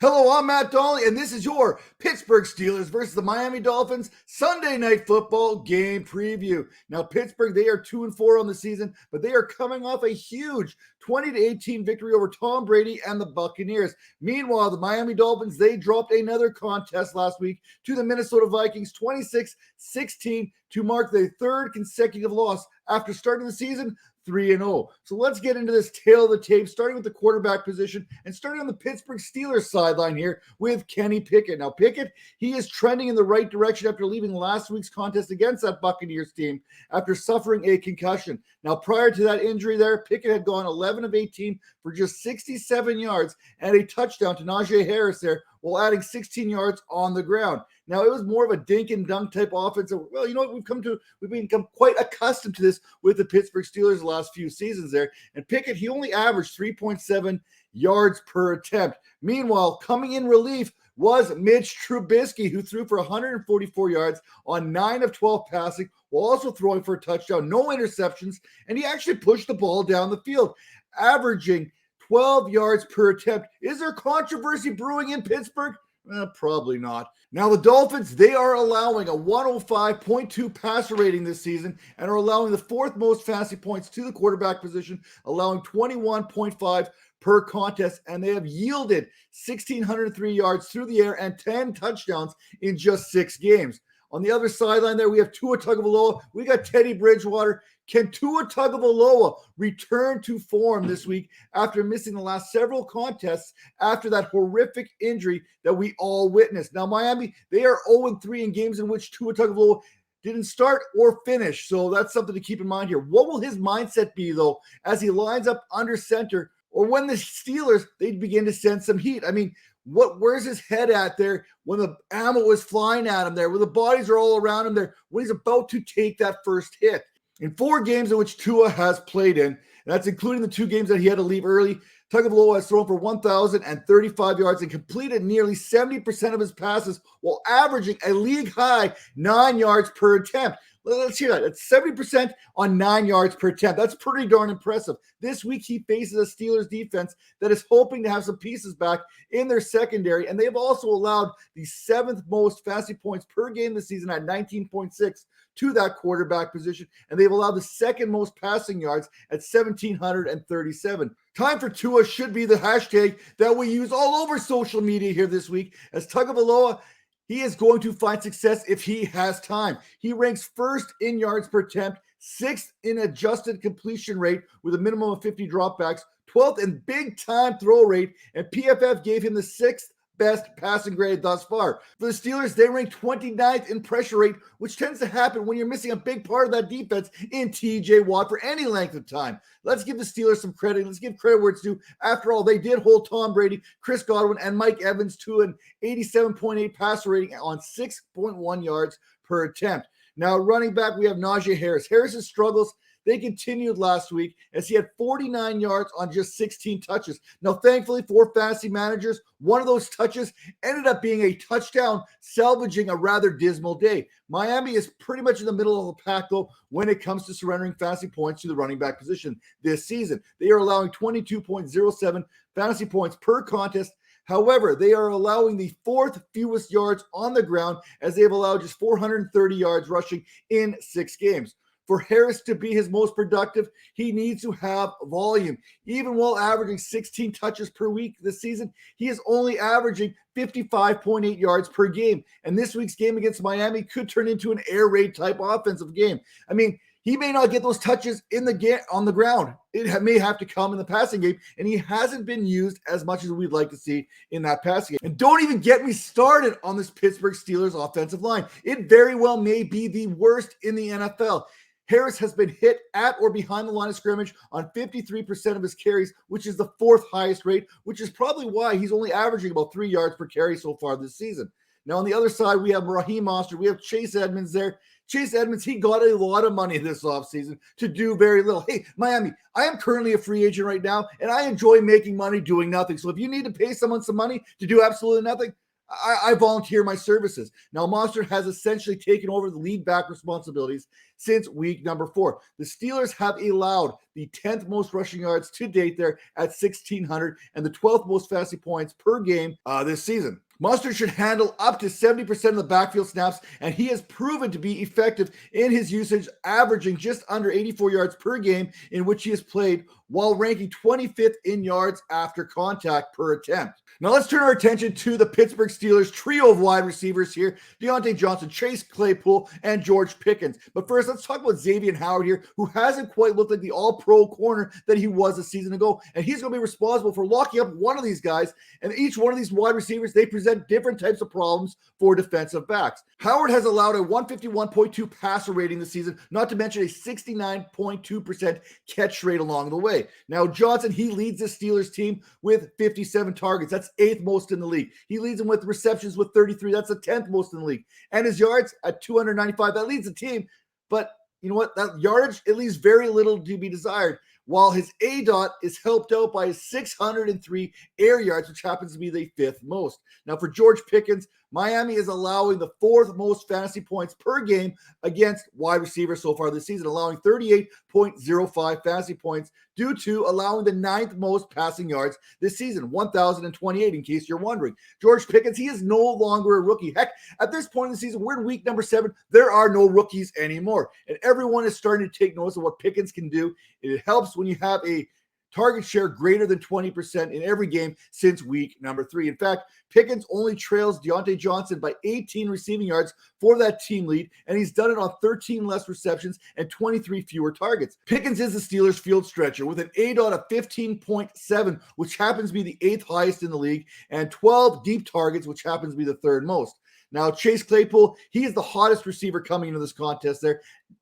Hello, I'm Matt Donnelly, and this is your Pittsburgh Steelers versus the Miami Dolphins Sunday Night Football game preview. Now, Pittsburgh, they are 2-4 on the season, but they are coming off a huge 20-18 victory over Tom Brady and the Buccaneers. Meanwhile, the Miami Dolphins, they dropped another contest last week to the Minnesota Vikings 26-16 to mark their third consecutive loss after starting the season 3-0. So let's get into this tale of the tape, starting with the quarterback position and starting on the Pittsburgh Steelers sideline here with Kenny Pickett. Now, Pickett, he is trending in the right direction after leaving last week's contest against that Buccaneers team after suffering a concussion. Now, prior to that injury there, Pickett had gone 11 of 18 for just 67 yards and a touchdown to Najee Harris there while adding 16 yards on the ground. Now, it was more of a dink and dunk type offense. Well, you know what? We've become quite accustomed to this with the Pittsburgh Steelers the last few seasons there. And Pickett, he only averaged 3.7 yards per attempt. Meanwhile, coming in relief was Mitch Trubisky, who threw for 144 yards on 9 of 12 passing, while also throwing for a touchdown, no interceptions, and he actually pushed the ball down the field, averaging 12 yards per attempt. Is there controversy brewing in Pittsburgh? Probably not. Now, the Dolphins, they are allowing a 105.2 passer rating this season and are allowing the fourth most fantasy points to the quarterback position, allowing 21.5 per contest, and they have yielded 1,603 yards through the air and 10 touchdowns in just 6 games. On the other sideline there, we have Tua Tagovailoa. We got Teddy Bridgewater. Can Tua Tagovailoa return to form this week after missing the last several contests after that horrific injury that we all witnessed? Now, Miami, they are 0-3 in games in which Tua Tagovailoa didn't start or finish, so that's something to keep in mind here. What will his mindset be, though, as he lines up under center or when the Steelers, they begin to send some heat? I mean, where's his head at there when the ammo is flying at him there, when the bodies are all around him there, when he's about to take that first hit? In 4 games in which Tua has played in, and that's including the 2 games that he had to leave early, Tagovailoa has thrown for 1,035 yards and completed nearly 70% of his passes while averaging a league-high 9 yards per attempt. Let's hear that. It's 70% on 9 yards per attempt. That's pretty darn impressive. This week, he faces a Steelers defense that is hoping to have some pieces back in their secondary, and they've also allowed the 7th most fantasy points per game this season at 19.6 to that quarterback position, and they've allowed the 2nd most passing yards at 1,737. Time for Tua should be the hashtag that we use all over social media here this week, as Tagovailoa, he is going to find success if he has time. He ranks 1st in yards per attempt, 6th in adjusted completion rate with a minimum of 50 dropbacks, 12th in big time throw rate, and PFF gave him the 6th best passing grade thus far. For the Steelers, they rank 29th in pressure rate, which tends to happen when you're missing a big part of that defense in TJ Watt for any length of time. Let's give the Steelers some credit. Let's give credit where it's due. After all, they did hold Tom Brady, Chris Godwin, and Mike Evans to an 87.8 passer rating on 6.1 yards per attempt. Now, running back, we have Najee Harris. Harris's struggles, they continued last week as he had 49 yards on just 16 touches. Now, thankfully for fantasy managers, one of those touches ended up being a touchdown, salvaging a rather dismal day. Miami is pretty much in the middle of the pack, though, when it comes to surrendering fantasy points to the running back position this season. They are allowing 22.07 fantasy points per contest. However, they are allowing the 4th fewest yards on the ground as they've allowed just 430 yards rushing in 6 games. For Harris to be his most productive, he needs to have volume. Even while averaging 16 touches per week this season, he is only averaging 55.8 yards per game. And this week's game against Miami could turn into an air raid type offensive game. I mean, he may not get those touches in the on the ground. It may have to come in the passing game, and he hasn't been used as much as we'd like to see in that passing game. And don't even get me started on this Pittsburgh Steelers offensive line. It very well may be the worst in the NFL. Harris has been hit at or behind the line of scrimmage on 53% of his carries, which is the 4th highest rate, which is probably why he's only averaging about 3 yards per carry so far this season. Now, on the other side, we have Raheem Mostert. We have Chase Edmonds there. Chase Edmonds, he got a lot of money this offseason to do very little. Hey, Miami, I am currently a free agent right now, and I enjoy making money doing nothing. So if you need to pay someone some money to do absolutely nothing, I volunteer my services. Now, Mostert has essentially taken over the lead back responsibilities since week number 4. The Steelers have allowed the 10th most rushing yards to date there at 1,600 and the 12th most fantasy points per game this season. Mostert should handle up to 70% of the backfield snaps, and he has proven to be effective in his usage, averaging just under 84 yards per game in which he has played, while ranking 25th in yards after contact per attempt. Now let's turn our attention to the Pittsburgh Steelers trio of wide receivers here: Diontae Johnson, Chase Claypool, and Goerge Pickens. But first, let's talk about Xavier Howard here, who hasn't quite looked like the all-pro corner that he was a season ago, and he's going to be responsible for locking up one of these guys, and each one of these wide receivers, they present different types of problems for defensive backs. Howard has allowed a 151.2 passer rating this season, not to mention a 69.2% catch rate along the way. Now, Johnson, he leads the Steelers team with 57 targets. That's 8th most in the league. He leads them with receptions with 33. That's the 10th most in the league. And his yards at 295. That leads the team. But you know what? That yardage, it leaves very little to be desired. While his ADOT is helped out by his 603 air yards, which happens to be the 5th most. Now, for Goerge Pickens, Miami is allowing the 4th most fantasy points per game against wide receivers so far this season, allowing 38.05 fantasy points due to allowing the 9th most passing yards this season, 1,028, in case you're wondering. Goerge Pickens, he is no longer a rookie. Heck, at this point in the season, we're in week number 7. There are no rookies anymore. And everyone is starting to take notice of what Pickens can do. It helps when you have a target share greater than 20% in every game since week number 3. In fact, Pickens only trails Diontae Johnson by 18 receiving yards for that team lead, and he's done it on 13 less receptions and 23 fewer targets. Pickens is the Steelers' field stretcher with an ADOT of 15.7, which happens to be the 8th highest in the league, and 12 deep targets, which happens to be the 3rd most. Now, Chase Claypool, he is the hottest receiver coming into this contest there.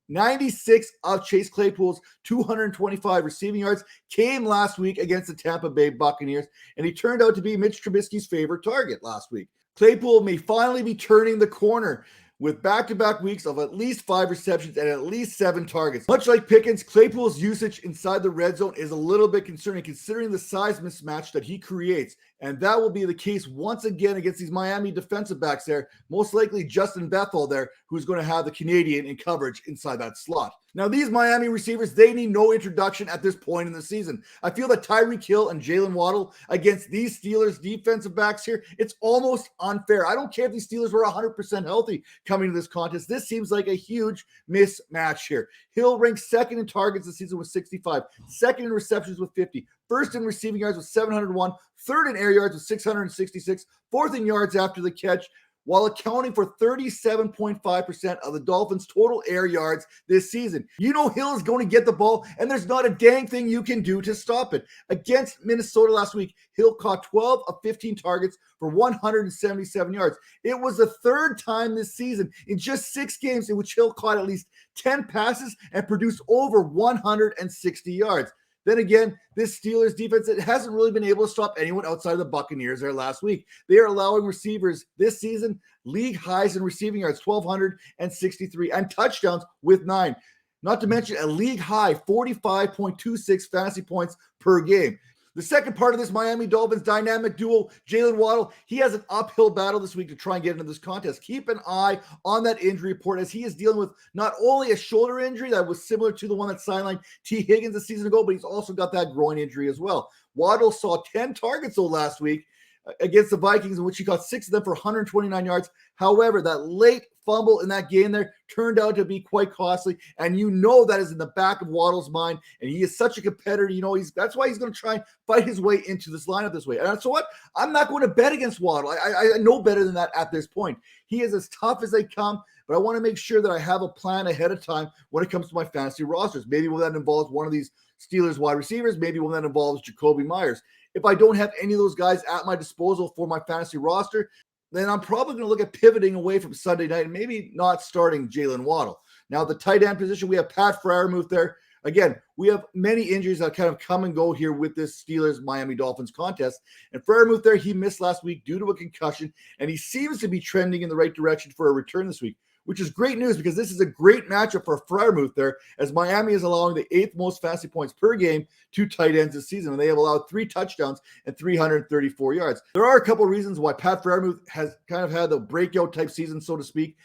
96 of Chase Claypool's 225 receiving yards came last week against the Tampa Bay Buccaneers, and he turned out to be Mitch Trubisky's favorite target last week. Claypool may finally be turning the corner with back-to-back weeks of at least 5 receptions and at least 7 targets. Much like Pickens, Claypool's usage inside the red zone is a little bit concerning considering the size mismatch that he creates. And that will be the case once again against these Miami defensive backs there. Most likely Justin Bethel there, who's going to have the Canadian in coverage inside that slot. Now, these Miami receivers, they need no introduction at this point in the season. I feel that Tyreek Hill and Jaylen Waddle against these Steelers defensive backs here, it's almost unfair. I don't care if these Steelers were 100% healthy coming to this contest. This seems like a huge mismatch here. Hill ranks 2nd in targets this season with 65, 2nd in receptions with 50, 1st in receiving yards with 701, 3rd in air yards with 666, 4th in yards after the catch, while accounting for 37.5% of the Dolphins' total air yards this season. You know Hill is going to get the ball, and there's not a dang thing you can do to stop it. Against Minnesota last week, Hill caught 12 of 15 targets for 177 yards. It was the 3rd time this season in just 6 games in which Hill caught at least 10 passes and produced over 160 yards. Then again, this Steelers defense, it hasn't really been able to stop anyone outside of the Buccaneers there last week. They are allowing receivers this season league highs in receiving yards, 1,263, and touchdowns with 9. Not to mention a league high 45.26 fantasy points per game. The second part of this Miami Dolphins dynamic duo, Jaylen Waddle, he has an uphill battle this week to try and get into this contest. Keep an eye on that injury report as he is dealing with not only a shoulder injury that was similar to the one that sidelined T. Higgins a season ago, but he's also got that groin injury as well. Waddle saw 10 targets though last week against the Vikings, in which he caught 6 of them for 129 yards. However, that late fumble in that game there turned out to be quite costly, and you know that is in the back of Waddle's mind, and he is such a competitor. You know, that's why he's going to try and fight his way into this lineup this way. And so what? I'm not going to bet against Waddle. I know better than that at this point. He is as tough as they come, but I want to make sure that I have a plan ahead of time when it comes to my fantasy rosters. Maybe when that involves one of these Steelers wide receivers, maybe when that involves Jacoby Myers. If I don't have any of those guys at my disposal for my fantasy roster, then I'm probably going to look at pivoting away from Sunday night and maybe not starting Jaylen Waddle. Now, the tight end position, we have Pat Freiermuth there. Again, we have many injuries that kind of come and go here with this Steelers-Miami Dolphins contest. And Freiermuth there, he missed last week due to a concussion, and he seems to be trending in the right direction for a return this week. which is great news because this is a great matchup for Freiermuth there, as Miami is allowing the 8th most fantasy points per game to tight ends this season, and they have allowed 3 touchdowns and 334 yards. There are a couple of reasons why Pat Freiermuth has kind of had the breakout type season, so to speak.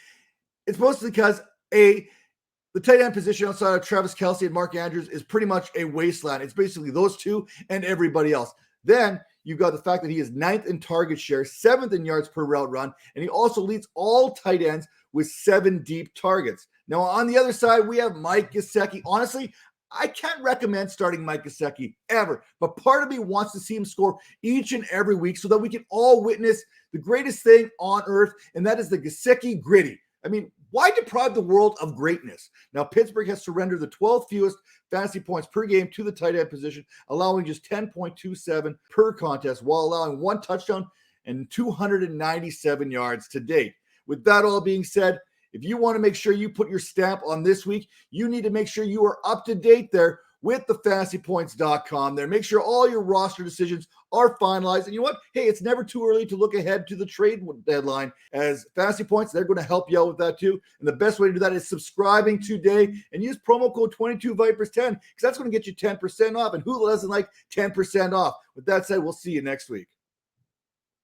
It's mostly because the tight end position outside of Travis Kelce and Mark Andrews is pretty much a wasteland. It's basically those two and everybody else. Then you've got the fact that he is 9th in target share, 7th in yards per route run, and he also leads all tight ends with 7 deep targets. Now, on the other side, we have Mike Gesicki. Honestly, I can't recommend starting Mike Gesicki ever, but part of me wants to see him score each and every week so that we can all witness the greatest thing on earth, and that is the Gesicki gritty. I mean, why deprive the world of greatness? Now, Pittsburgh has surrendered the 12th fewest fantasy points per game to the tight end position, allowing just 10.27 per contest while allowing 1 touchdown and 297 yards to date. With that all being said, if you want to make sure you put your stamp on this week, you need to make sure you are up to date there with the fantasypoints.com there. Make sure all your roster decisions are finalized. And you know what? Hey, it's never too early to look ahead to the trade deadline, as Fantasy Points, they're going to help you out with that too. And the best way to do that is subscribing today and use promo code 22Vipers10, because that's going to get you 10% off. And who doesn't like 10% off? With that said, we'll see you next week.